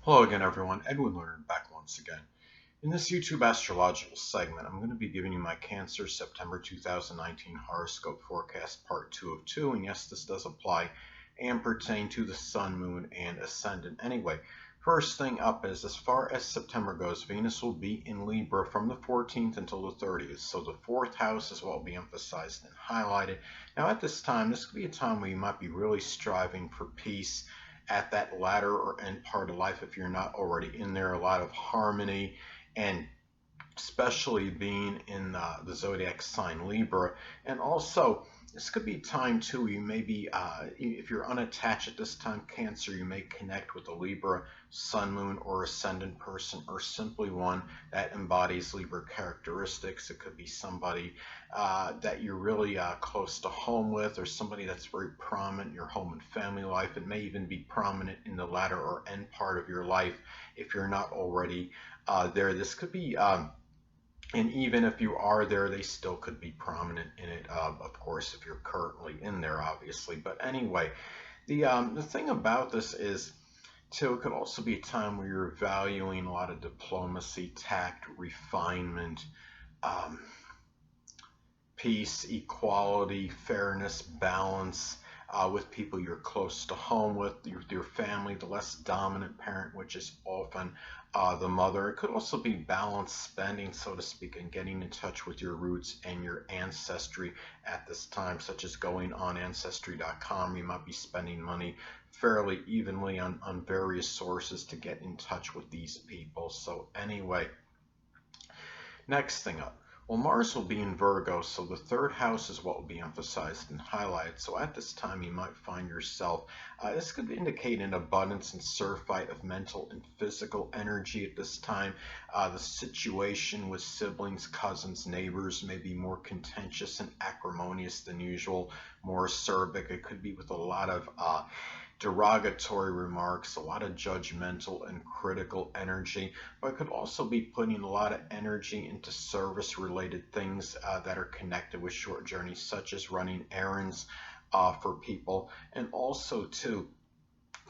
Hello again, everyone. Edwin Learnard back once again. In this YouTube astrological segment, I'm going to be giving you my Cancer September 2019 horoscope forecast part 2 of 2. And yes, this does apply and pertain to the Sun, Moon, and Ascendant. Anyway, first thing up is as far as September goes, Venus will be in Libra from the 14th until the 30th. So the fourth house is what will be emphasized and highlighted. Now, at this time, this could be a time where you might be really striving for peace at that latter or end part of life if you're not already in there. A lot of harmony, and especially being in the zodiac sign Libra. And also, this could be time too. You may be, if you're unattached at this time, Cancer, you may connect with a Libra Sun, Moon, or Ascendant person, or simply one that embodies Libra characteristics. It could be somebody that you're really close to home with, or somebody that's very prominent in your home and family life. It may even be prominent in the latter or end part of your life if you're not already there. This could be and even if you are there, they still could be prominent in it, of course, if you're currently in there, obviously. But anyway, the thing about this is, too, it could also be a time where you're valuing a lot of diplomacy, tact, refinement, um, peace, equality, fairness, balance with people you're close to home with, your family, the less dominant parent, which is often the mother. It could also be balanced spending, so to speak, and getting in touch with your roots and your ancestry at this time, such as going on Ancestry.com. You might be spending money fairly evenly on various sources to get in touch with these people. So anyway, next thing up. Well, Mars will be in Virgo, so the third house is what will be emphasized and highlighted. So at this time, you might find yourself, this could indicate an abundance and surfeit of mental and physical energy at this time. The situation with siblings, cousins, neighbors may be more contentious and acrimonious than usual, more acerbic. It could be with a lot of derogatory remarks, a lot of judgmental and critical energy, but it could also be putting a lot of energy into service related things that are connected with short journeys, such as running errands for people. And also too,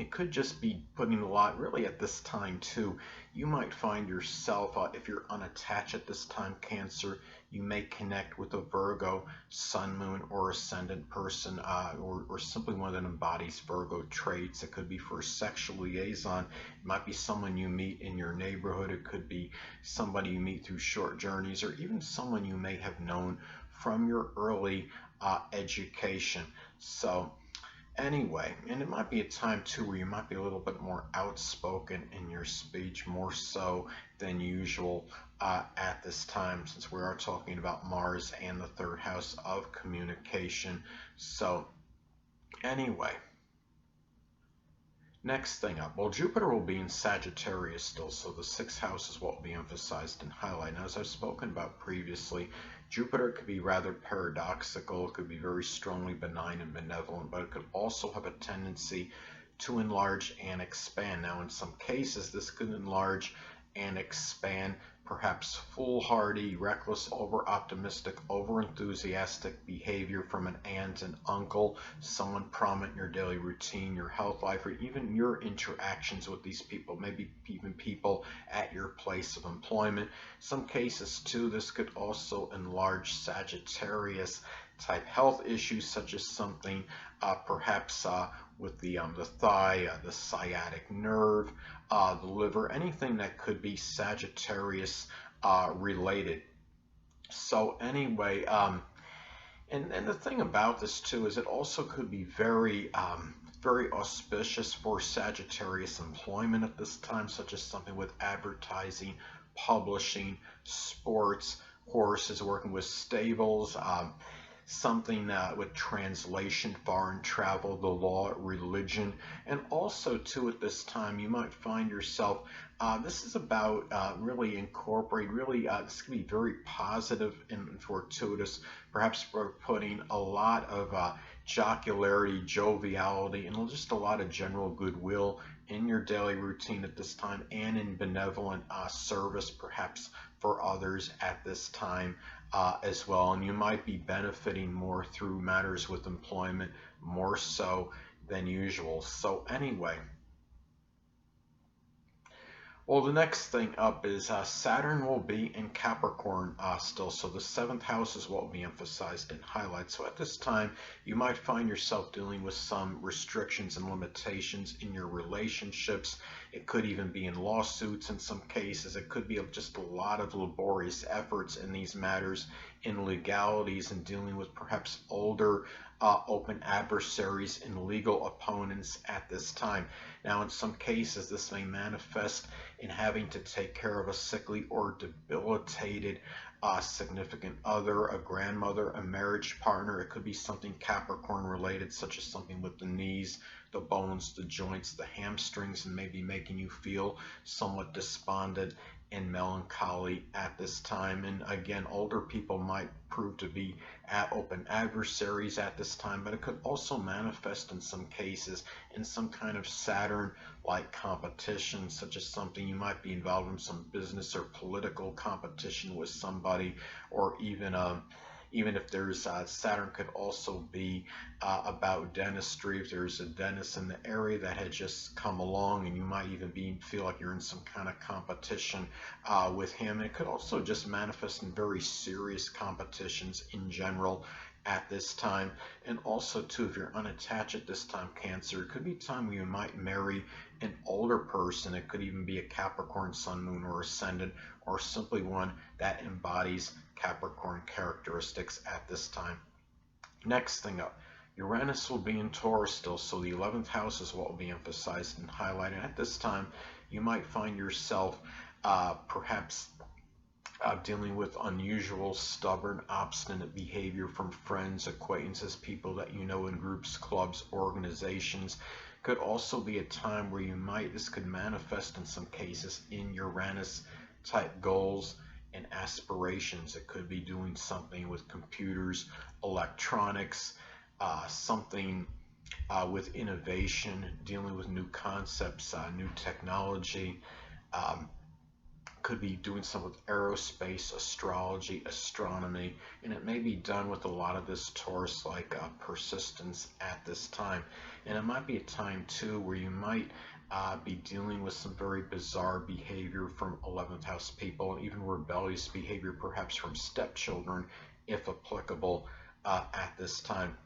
it could just be putting a lot, really at this time too, you might find yourself, if you're unattached at this time, Cancer, you may connect with a Virgo, Sun, Moon, or Ascendant person, or simply one that embodies Virgo traits. It could be for a sexual liaison. It might be someone you meet in your neighborhood. It could be somebody you meet through short journeys, or even someone you may have known from your early education. So anyway, and it might be a time too where you might be a little bit more outspoken in your speech, more so than usual at this time, since we are talking about Mars and the third house of communication. So anyway, next thing up, well, Jupiter will be in Sagittarius still, so the sixth house is what will be emphasized and highlighted. Now, as I've spoken about previously, Jupiter could be rather paradoxical. It could be very strongly benign and benevolent, but it could also have a tendency to enlarge and expand. Now, in some cases, this could enlarge and expand, perhaps foolhardy, reckless, over-optimistic, over-enthusiastic behavior from an aunt and uncle, someone prominent in your daily routine, your health life, or even your interactions with these people, maybe even people at your place of employment. Some cases too, this could also enlarge Sagittarius type health issues, such as something perhaps with the thigh, the sciatic nerve, the liver, anything that could be Sagittarius related. So anyway, and the thing about this too is it also could be very very auspicious for Sagittarius employment at this time, such as something with advertising, publishing, sports, horses, working with stables, something with translation, foreign travel, the law, religion. And also too, at this time, you might find yourself, this is about really incorporate, really this can be very positive and fortuitous, perhaps for putting a lot of jocularity, joviality, and just a lot of general goodwill in your daily routine at this time, and in benevolent service perhaps for others at this time as well. And you might be benefiting more through matters with employment more so than usual. So anyway, Well, the next thing up is Saturn will be in Capricorn still. So the seventh house is what will be emphasized and highlighted. So at this time, you might find yourself dealing with some restrictions and limitations in your relationships. It could even be in lawsuits in some cases. It could be just a lot of laborious efforts in these matters, in legalities, and dealing with perhaps older open adversaries and legal opponents at this time. Now, in some cases, this may manifest in having to take care of a sickly or debilitated significant other, a grandmother, a marriage partner. It could be something Capricorn related, such as something with the knees, the bones, the joints, the hamstrings, and maybe making you feel somewhat despondent and melancholy at this time. And again, older people might prove to be open adversaries at this time, but it could also manifest in some cases in some kind of Saturn like competition, such as something you might be involved in some business or political competition with somebody, or even if there's Saturn could also be about dentistry. If there's a dentist in the area that had just come along, and you might even feel like you're in some kind of competition with him. It could also just manifest in very serious competitions in general at this time. And also too, if you're unattached at this time, Cancer, it could be a time where you might marry an older person. It could even be a Capricorn sun, moon, or ascendant, or simply one that embodies Capricorn characteristics at this time. Next thing up, Uranus will be in Taurus still, so the 11th house is what will be emphasized and highlighted. At this time, you might find yourself perhaps dealing with unusual, stubborn, obstinate behavior from friends, acquaintances, people that you know in groups, clubs, organizations. Could also be a time where this could manifest in some cases in Uranus type goals and aspirations. It could be doing something with computers, electronics, something with innovation, dealing with new concepts, new technology. Could be doing some with aerospace, astrology, astronomy, and it may be done with a lot of this Taurus-like persistence at this time. And it might be a time too where you might be dealing with some very bizarre behavior from 11th house people, and even rebellious behavior perhaps from stepchildren, if applicable, at this time.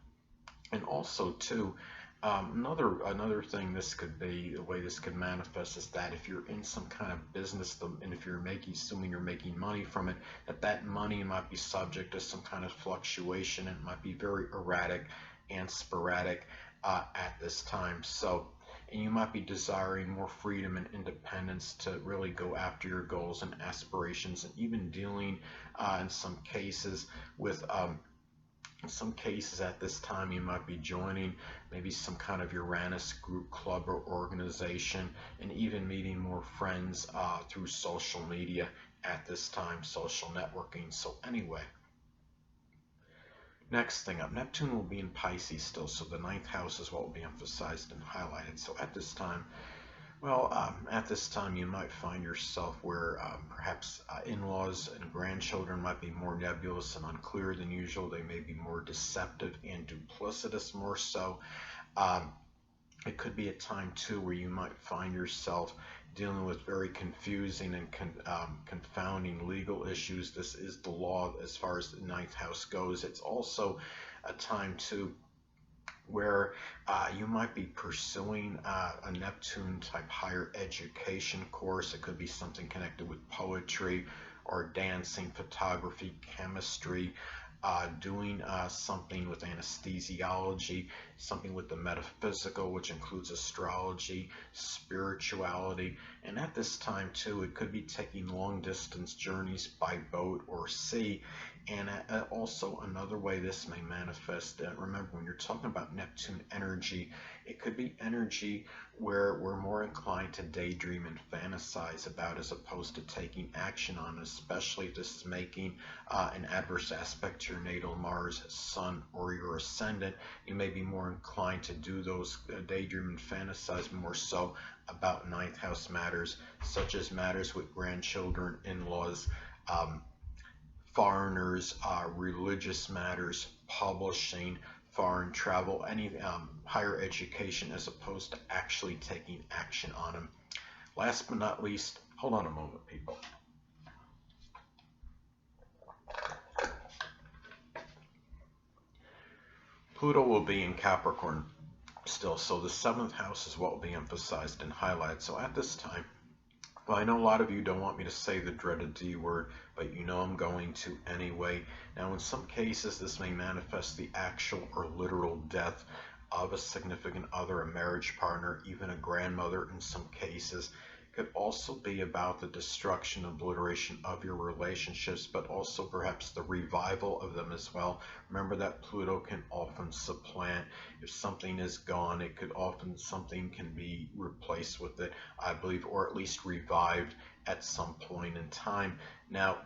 And also too, another thing this could be, the way this could manifest is that if you're in some kind of business, and if you're assuming you're making money from it, that money might be subject to some kind of fluctuation, and it might be very erratic and sporadic at this time. So, and you might be desiring more freedom and independence to really go after your goals and aspirations, and even dealing in some cases with in some cases at this time you might be joining maybe some kind of Uranus group, club, or organization, and even meeting more friends through social media at this time, social networking. So anyway, next thing up, Neptune will be in Pisces still, so the 9th house is what will be emphasized and highlighted. So at this time, at this time you might find yourself where perhaps in-laws and grandchildren might be more nebulous and unclear than usual. They may be more deceptive and duplicitous more so. It could be a time too where you might find yourself dealing with very confusing and confounding legal issues. This is the law as far as the 9th house goes. It's also a time too where you might be pursuing a Neptune type higher education course. It could be something connected with poetry or dancing, photography, chemistry, doing something with anesthesiology, something with the metaphysical, which includes astrology, spirituality. And at this time too, it could be taking long distance journeys by boat or sea. And also another way this may manifest, remember when you're talking about Neptune energy, it could be energy where we're more inclined to daydream and fantasize about, as opposed to taking action on, especially if this is making an adverse aspect to your natal Mars, Sun, or your Ascendant. You may be more inclined to do those daydream and fantasize more so about 9th house matters, such as matters with grandchildren, in-laws, foreigners, religious matters, publishing, foreign travel, any higher education, as opposed to actually taking action on them. Last but not least, hold on a moment, people. Pluto will be in Capricorn still, so the seventh house is what will be emphasized and highlighted. So at this time, well, I know a lot of you don't want me to say the dreaded D word, but you know I'm going to anyway. Now, in some cases, this may manifest the actual or literal death of a significant other, a marriage partner, even a grandmother in some cases. Could also be about the destruction, obliteration of your relationships, but also perhaps the revival of them as well. Remember that Pluto can often supplant. If something is gone, it could often, something can be replaced with it, I believe, or at least revived at some point in time. Now,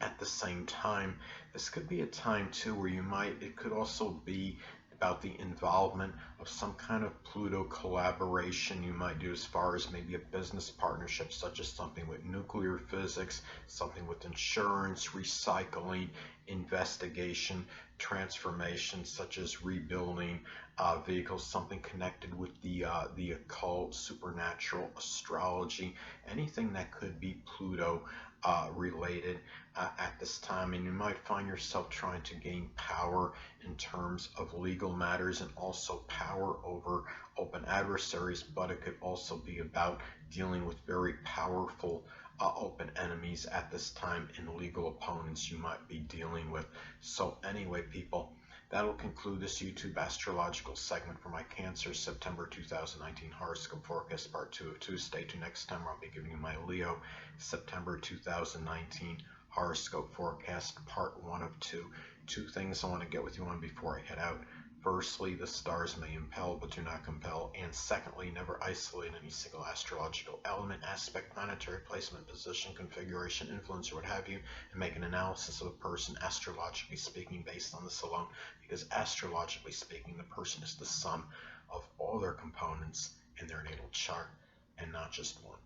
at the same time, this could be a time too where it could also be about the involvement of some kind of Pluto collaboration you might do, as far as maybe a business partnership, such as something with nuclear physics, something with insurance, recycling, investigation, transformation, such as rebuilding vehicles, something connected with the occult, supernatural, astrology, anything that could be Pluto related at this time. And you might find yourself trying to gain power in terms of legal matters and also power over open adversaries, but it could also be about dealing with very powerful open enemies at this time and legal opponents you might be dealing with. So anyway, people, that'll conclude this YouTube astrological segment for my Cancer September 2019 horoscope forecast part 2 of 2. Stay tuned next time where I'll be giving you my Leo September 2019 horoscope forecast part 1 of 2. Two things I want to get with you on before I head out. Firstly, the stars may impel but do not compel. And secondly, never isolate any single astrological element, aspect, planetary placement, position, configuration, influence, or what have you, and make an analysis of a person astrologically speaking based on this alone, because astrologically speaking, the person is the sum of all their components in their natal chart and not just one.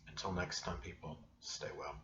Until next time, people, stay well.